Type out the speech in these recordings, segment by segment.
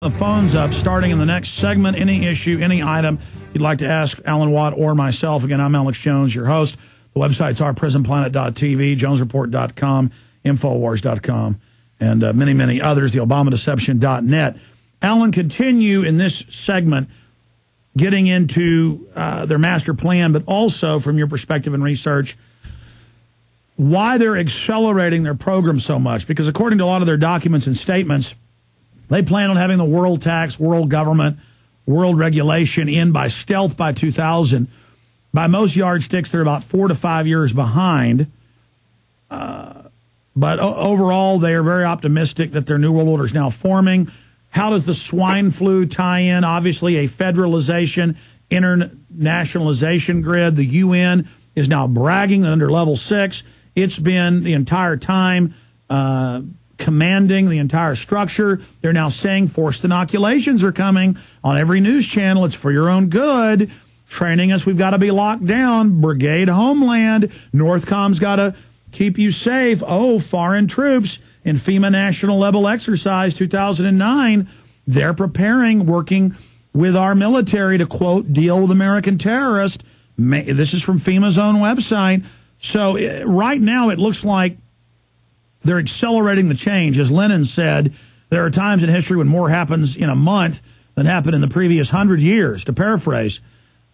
The phone's up starting in the next segment. Any issue, any item you'd like to ask Alan Watt or myself. Again, I'm Alex Jones, your host. The websites are prisonplanet.tv, jonesreport.com, infowars.com, and many, many others, the obamadeception.net. Alan, continue in this segment getting into their master plan, but also from your perspective and research, why they're accelerating their program so much. Because according to a lot of their documents and statements, they plan on having the world tax, world government, world regulation in by stealth by 2000. By most yardsticks, they're about 4 to 5 years behind. But overall, they are very optimistic that their new world order is now forming. How does the swine flu tie in? Obviously, a federalization, internationalization grid. The UN is now bragging that under level 6, it's been the entire time commanding the entire structure. They're now saying forced inoculations are coming on every news channel. It's for your own good. Training us, we've got to be locked down. Brigade Homeland. Northcom's got to keep you safe. Oh, foreign troops in FEMA National Level Exercise 2009. They're preparing, working with our military to, quote, deal with American terrorists. This is from FEMA's own website. So right now it looks like they're accelerating the change. As Lenin said, there are times in history when more happens in a month than happened in the previous 100 years, to paraphrase.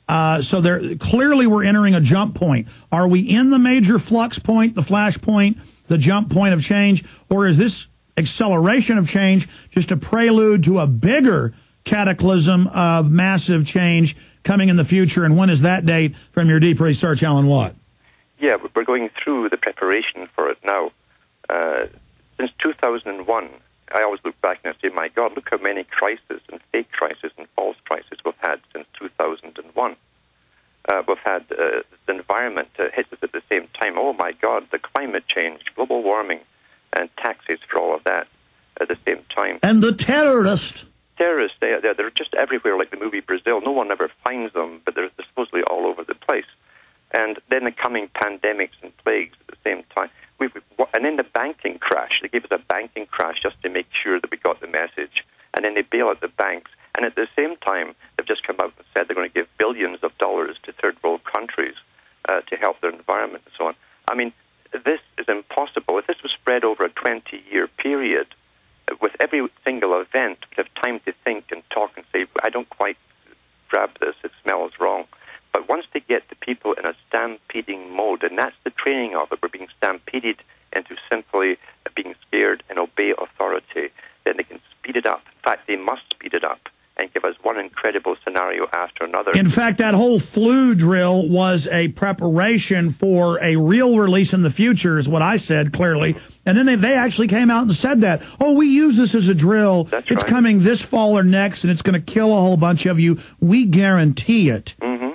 So clearly we're entering a jump point. Are we in the major flux point, the flash point, the jump point of change, or is this acceleration of change just a prelude to a bigger cataclysm of massive change coming in the future? And when is that date from your deep research, Alan Watt? Yeah, we're going through the preparation for it now. Since 2001, I always look back and I say, my God, look how many crises and fake crises and false crises we've had since 2001. We've had the environment hit us at the same time. Oh, my God, the climate change, global warming, and taxes for all of that at the same time. And the terrorists. Terrorists, they're just everywhere, like the movie Brazil. No one ever finds them, but they're supposedly all over the place. And then the coming pandemics and plagues at the same time. And then the banking crash. They gave us a banking crash just to make sure that we got the message. And then they bail out the banks. And at the same time, they've just come out and said they're going to give billions of dollars to third world countries to help their environment and so on. I mean, this is impossible. If this was spread over a 20-year period, with every single event, we'd have time to think and talk and say, I don't quite grab this, it smells wrong. But once they get the people in a stampeding mode, and that's the training of it, we're being stampeded into simply being scared and obey authority, then they can speed it up. In fact, they must speed it up and give us one incredible scenario after another. In fact, that whole flu drill was a preparation for a real release in the future, is what I said clearly. And then they actually came out and said that. Oh, we use this as a drill. That's it's right. Coming this fall or next, and it's going to kill a whole bunch of you. We guarantee it. Mm-hmm.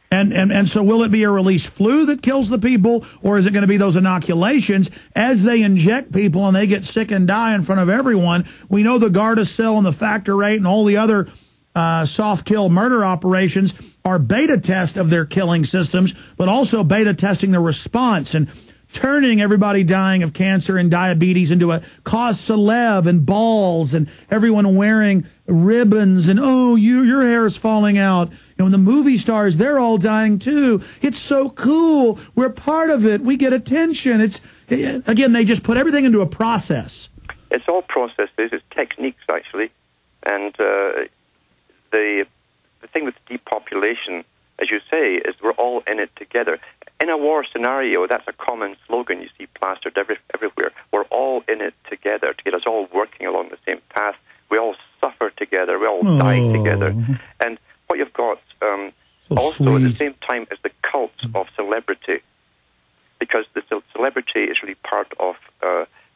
And so will it be a release flu that kills the people, or is it going to be those inoculations as they inject people and they get sick and die in front of everyone? We know the Gardasil and the factor VIII and all the other soft kill murder operations are beta test of their killing systems, but also beta testing the response and turning everybody dying of cancer and diabetes into a cause celeb and balls and everyone wearing ribbons and, oh, your hair is falling out. You know, and the movie stars, they're all dying too. It's so cool. We're part of it. We get attention. Again, they just put everything into a process. It's all processes. It's techniques, actually. And the thing with depopulation, as you say, is we're all in it together. In a war scenario, that's a common slogan you see plastered everywhere. We're all in it together to get us all working along the same path. We all suffer together. We all die together. And what you've got also sweet. at the same time is the cult of celebrity, because the celebrity is really part of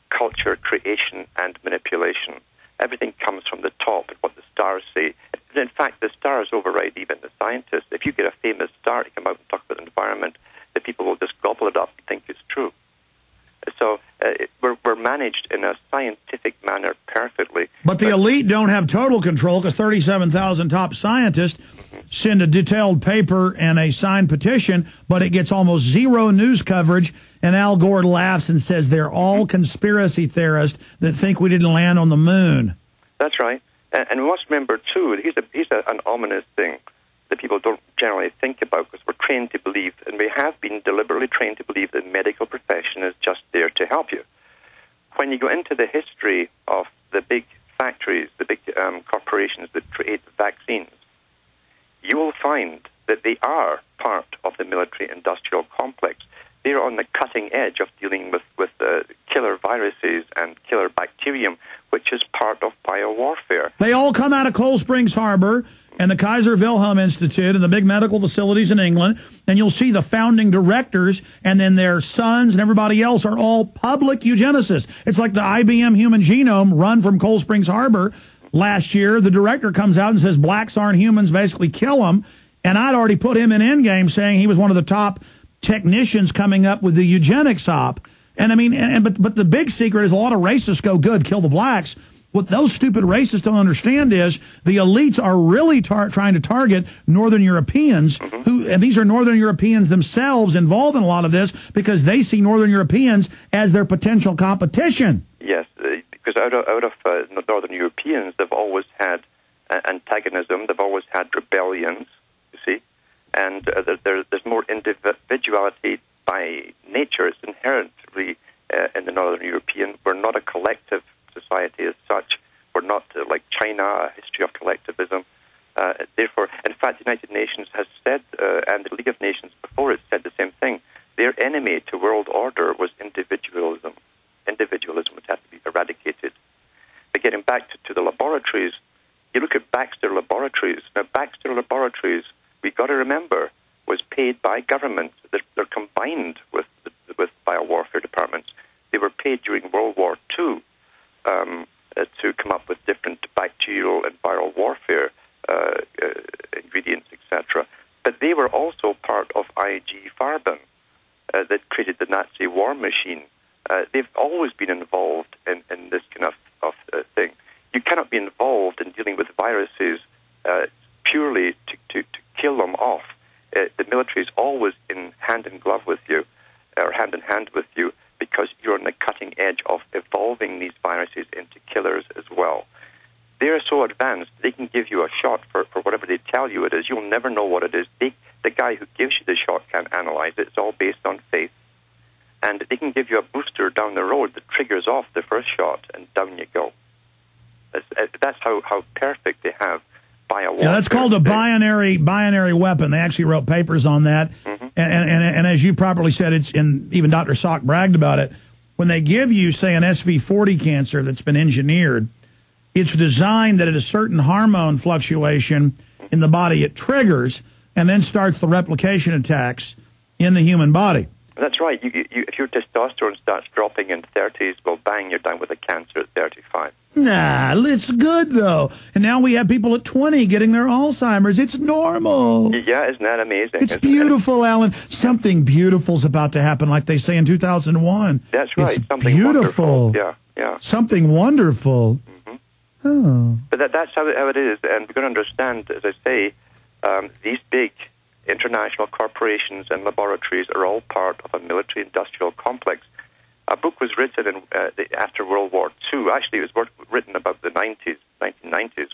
culture creation and manipulation. Everything comes from the top and what the stars say. In fact, the stars override even the scientists. If you get a famous star to come out and talk about the environment, the people will just gobble it up and think it's true. So we're managed in a scientific manner perfectly. But the elite don't have total control because 37,000 top scientists send a detailed paper and a signed petition, but it gets almost zero news coverage, and Al Gore laughs and says they're all conspiracy theorists that think we didn't land on the moon. That's right. And we must remember, too, here's an ominous thing that people don't generally think about, because we're trained to believe, and we have been deliberately trained to believe, that the medical profession is just there to help you. When you go into the history of the big factories, the big corporations that create vaccines, you will find that they are part of the military-industrial complex. They're on the cutting edge of dealing with killer viruses and killer bacterium, which is part of biowarfare. They all come out of Cold Springs Harbor and the Kaiser Wilhelm Institute and the big medical facilities in England, and you'll see the founding directors and then their sons and everybody else are all public eugenicists. It's like the IBM human genome run from Cold Springs Harbor last year. The director comes out and says blacks aren't humans, basically kill them, and I'd already put him in Endgame saying he was one of the top technicians coming up with the eugenics op. And I mean, but the big secret is a lot of racists go, good, kill the blacks. What those stupid racists don't understand is the elites are really trying to target Northern Europeans, and these are Northern Europeans themselves involved in a lot of this because they see Northern Europeans as their potential competition. Yes, because out of Northern Europeans, they've always had antagonism, they've always had rebellions, you see, and there's more individuality by nature. It's inherently in the Northern European. We're not a collective society as such. We're not like China, a history of collectivism. Therefore, in fact, the United Nations has said, and the League of Nations before it said the same thing, their enemy to world order was individualism. Individualism would have to be eradicated. But getting back to the laboratories, you look at Baxter Laboratories. Now, Baxter Laboratories, we've got to remember, was paid by governments. They're combined with biowarfare departments. They were paid during World War II to come up with different bacterial and viral warfare ingredients, etc. But they were also part of IG Farben that created the Nazi war machine. They've always been involved in this kind of thing. You cannot be involved in dealing with viruses purely to kill them off. The military is always in hand in glove with you, or hand in hand with you, because you're on the cutting edge of evolving these viruses into killers as well. They're so advanced, they can give you a shot for whatever they tell you it is. You'll never know what it is. The guy who gives you the shot can't analyze it. It's all based on faith. And they can give you a booster down the road that triggers off the first shot, and down you go. That's how perfect they have biowarfare. Yeah, that's called a binary weapon. They actually wrote papers on that. And as you properly said, and even Dr. Salk bragged about it, when they give you, say, an SV40 cancer that's been engineered, it's designed that at a certain hormone fluctuation in the body, it triggers and then starts the replication attacks in the human body. That's right. If your testosterone starts dropping in 30s, well, bang, you're down with a cancer at 35. Nah, it's good, though. And now we have people at 20 getting their Alzheimer's. It's normal. Yeah, isn't that amazing? It's beautiful, Alan. Something beautiful's about to happen, like they say in 2001. That's right. It's something beautiful. Wonderful. Yeah. Something wonderful. Oh. But that's how it is. And we've got to understand, as I say, these big international corporations and laboratories are all part of a military-industrial complex. A book was written after World War II. Actually, it was written about the 1990s,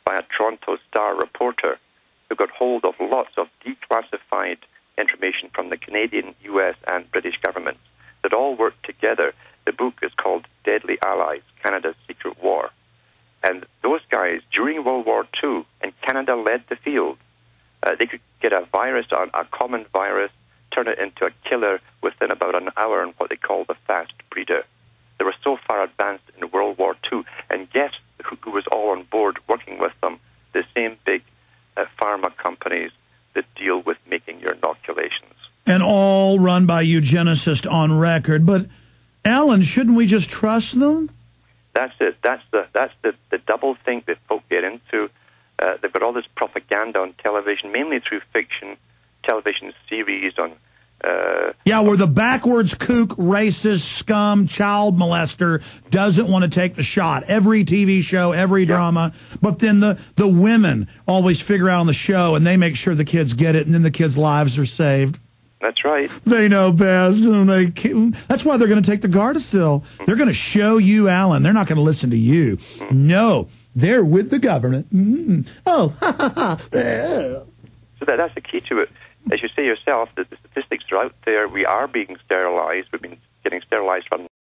by a Toronto Star reporter who got hold of lots of declassified information from the Canadian, U.S., and British governments that all worked together. The book is called Deadly Allies, Canada's Secret War. And those guys, during World War II, and Canada led the field, they could get a virus, a common virus, turn it into a killer within about an hour in what they call the fast breeder. They were so far advanced in World War II. And guess who was all on board working with them? The same big pharma companies that deal with making your inoculations. And all run by eugenicists on record. But, Alan, shouldn't we just trust them? That's it. That's the double think that folk get into. They've got all this propaganda on television, mainly through fiction, television series on... where the backwards kook, racist, scum, child molester doesn't want to take the shot. Every TV show, every drama. But then the women always figure out on the show, and they make sure the kids get it, and then the kids' lives are saved. That's right. They know best. That's why they're going to take the Gardasil. They're going to show you, Alan. They're not going to listen to you. No, they're with the government. Oh, ha, ha, ha. So that's the key to it. As you say yourself, that the statistics are out there. We are being sterilized. We've been getting sterilized from